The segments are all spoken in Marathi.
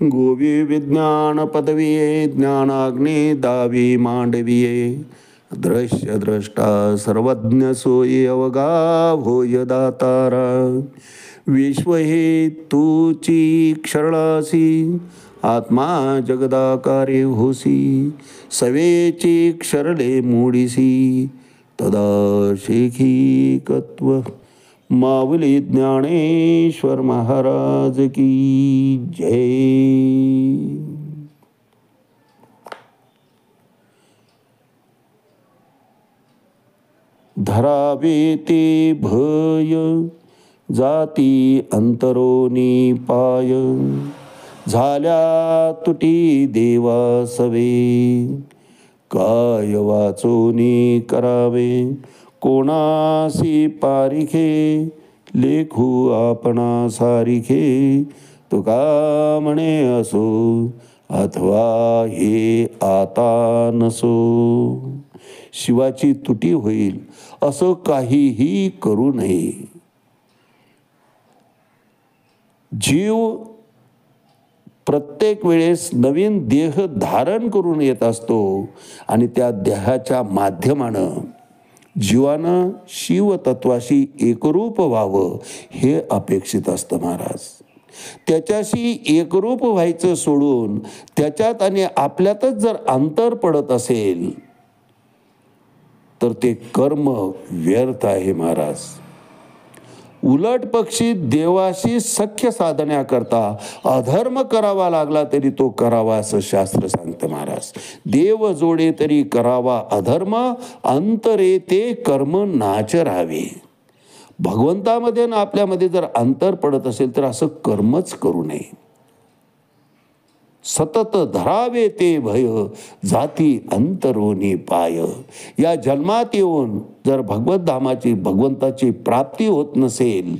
गोवी विज्ञान पदविये ज्ञानाग्ने दावी मांडविये दृश्य द्रष्टा सर्वज्ञ सोयी अवगा होय दातारा विश्व हे तूची क्षरणासी आत्मा जगदाकारे होसी सवेची क्षरले मूडिसी तदा शेखिकत्व माऊली ज्ञानेश्वर महाराज की जय. धरावे ते भय जाती अंतरोनी पाय झाल्या तुटी देवा सवे काय वाचोनी करावे कोणासी पारिखे लेखू आपणा सारिखे तुका म्हणे असो अथवा हे आता नसो. शिवाची तुटी होईल असं काहीही करू नये. जीव प्रत्येक वेळेस नवीन देह धारण करून येत असतो आणि त्या देहाच्या माध्यमानं जीवानं शिवतत्वाशी एकरूप व्हावं हे अपेक्षित असतं महाराज. त्याच्याशी एकरूप व्हायचं सोडून त्याच्यात आणि आपल्यातच जर अंतर पडत असेल तर ते कर्म व्यर्थ आहे महाराज. उलट पक्षी देवाशी सख्य साधण्याकरता अधर्म करावा लागला तरी तो करावा असं शास्त्र सांगतं महाराज. देव जोडे तरी करावा अधर्म अंतरे ते कर्म नाच राहावे. भगवंतामध्ये ना आपल्यामध्ये जर अंतर पडत असेल तर असं कर्मच करू नये. सतत धरावे ते भय जाती अंतरोनी पाय. या जन्मात येऊन जर भगवत धामाची भगवंताची प्राप्ती होत नसेल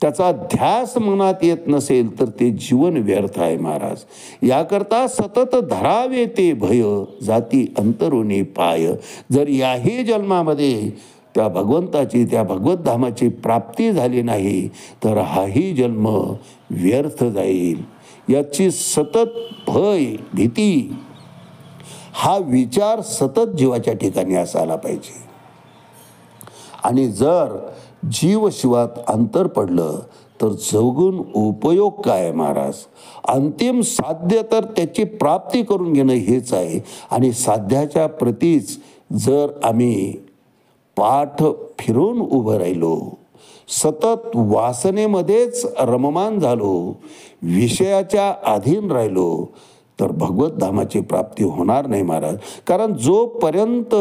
त्याचा ध्यास मनात येत नसेल तर ते जीवन व्यर्थ आहे महाराज. याकरता सतत धरावे ते भय जाती अंतरोनी पाय. जर याही जन्मामध्ये त्या भगवंताची त्या भगवत धामाची प्राप्ती झाली नाही तर हाही जन्म व्यर्थ जाईल. याची सतत भय भीती हा विचार सतत जीवाच्या ठिकाणी असायला पाहिजे. आणि जर जीव शिवात अंतर पडलं तर जगून उपयोग काय महाराज. अंतिम साध्य तर त्याची प्राप्ती करून घेणं हेच आहे. आणि साध्याच्या प्रतीच जर आम्ही पाठ फिरून उभं राहिलो सतत वासनेमध्येच रममान झालो विषयाच्या अधीन राहिलो तर भगवत धामाची प्राप्ती होणार नाही महाराज. कारण जोपर्यंत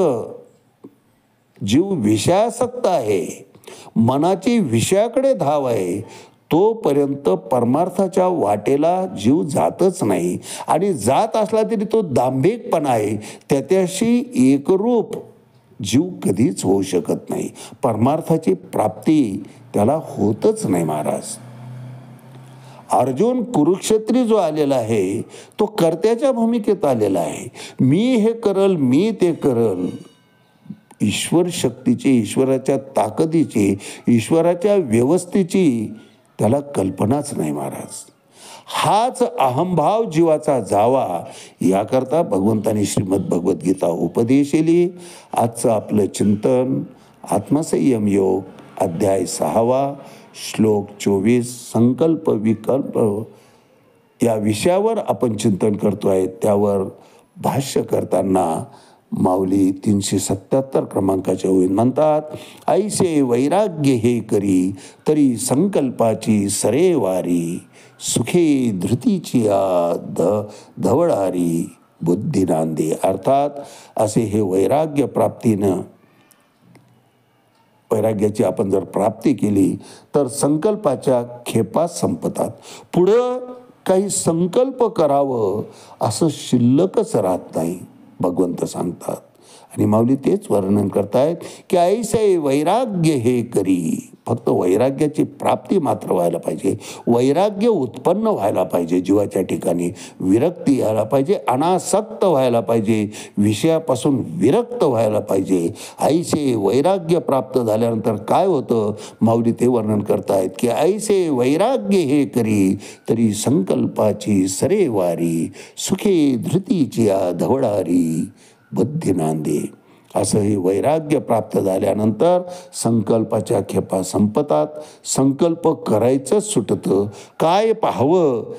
जीव विषयासक्त आहे मनाची विषयाकडे धाव आहे तोपर्यंत परमार्थाच्या वाटेला जीव जातच नाही. आणि जात असला तरी तो दांभिकपणा आहे. त्याच्याशी एकरूप जीव कधीच होऊ शकत नाही. परमार्थाची प्राप्ती त्याला होतच नाही महाराज. अर्जुन कुरुक्षेत्री जो आलेला आहे तो कर्त्याच्या भूमिकेत आलेला आहे. मी हे करल मी ते करल. ईश्वर शक्तीची ईश्वराच्या ताकदीची ईश्वराच्या व्यवस्थेची त्याला कल्पनाच नाही महाराज. हाच अहंभाव जीवाचा जावा याकरता भगवंतांनी श्रीमद भगवद्गीता उपदेशली. आजचं आपलं चिंतन आत्मसंयम योग अध्याय 6 श्लोक 24 संकल्प विकल्प या विषयावर आपण चिंतन करतो आहे. त्यावर भाष्य करताना माऊली 377 क्रमांकाच्या ओळीत म्हणतात ऐसे वैराग्य हे करी तरी संकल्पाची सरे वारी सुखे धृतीची धवळारी बुद्धी नांदे. अर्थात असे हे वैराग्य प्राप्तीनं वैराग्याची आपण जर प्राप्ती केली तर संकल्पाच्या खेपा संपतात. पुढं काही संकल्प करावं असं शिल्लकच राहत नाही भगवंत सांगतात. आणि माऊली तेच वर्णन करतायत की ऐसे वैराग्य हे करी. फक्त वैराग्याची प्राप्ती मात्र व्हायला पाहिजे. वैराग्य उत्पन्न व्हायला पाहिजे. जीवाच्या ठिकाणी विरक्ती यायला पाहिजे. अनासक्त व्हायला पाहिजे. विषयापासून विरक्त व्हायला पाहिजे. ऐसे वैराग्य प्राप्त झाल्यानंतर काय होतं, माऊली ते वर्णन करतायत की ऐसे वैराग्य हे करी तरी संकल्पाची सरे वारी, सुखे धृतीची धवडारी बुद्धी नांदे. असं हे वैराग्य प्राप्त झाल्यानंतर संकल्पाच्या खेपा संपतात. संकल्प करायचंच सुटतं. काय पाहावं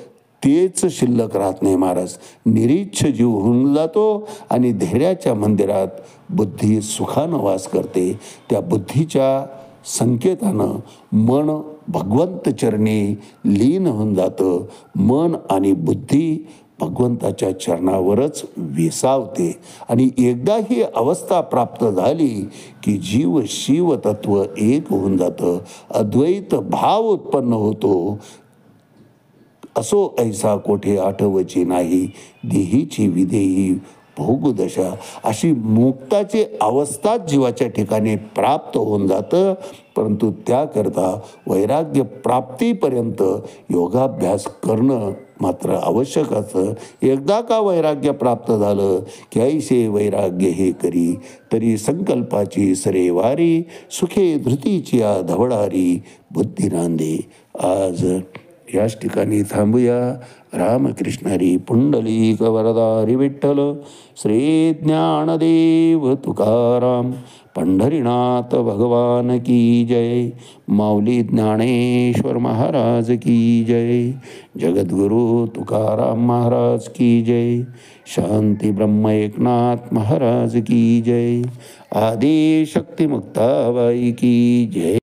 तेच शिल्लक राहत नाही महाराज. निरीच्छ जीव होऊन जातो आणि धैर्याच्या मंदिरात बुद्धी सुखानं वास करते. त्या बुद्धीच्या संकेतानं मन भगवंत चरणी लीन होऊन जातं. मन आणि बुद्धी भगवंताच्या चरणावरच विसावते. आणि एकदा ही अवस्था प्राप्त झाली की जीव शिव तत्व एक होऊन जातं. अद्वैत भाव उत्पन्न होतो. असो ऐसा कोठे आठवची नाही, देहीची विदेही भोगदशा. अशी मुक्ताची अवस्थाच जीवाच्या ठिकाणी प्राप्त होऊन जातं. परंतु त्याकरता वैराग्य प्राप्तीपर्यंत योगाभ्यास करणं मात्र आवश्यक असतं. एकदा का वैराग्य प्राप्त झालं की ऐसे वैराग्य हे करी तरी संकल्पाची सरे वारी, सुखे धृतीची धवडारी बुद्धी नांदे. आज याच ठिकाणी थांबूया. रामकृष्णारी पुंडलिक वरदारी विठ्ठल. श्री ज्ञानदेव तुकाराम पंढरीनाथ भगवान की जय. माऊली ज्ञानेश्वर महाराज की जय. जगद्गुरु तुकाराम महाराज की जय. शांती ब्रह्म एकनाथ महाराज की जय. आदि शक्ती मुक्ताबाई की जय.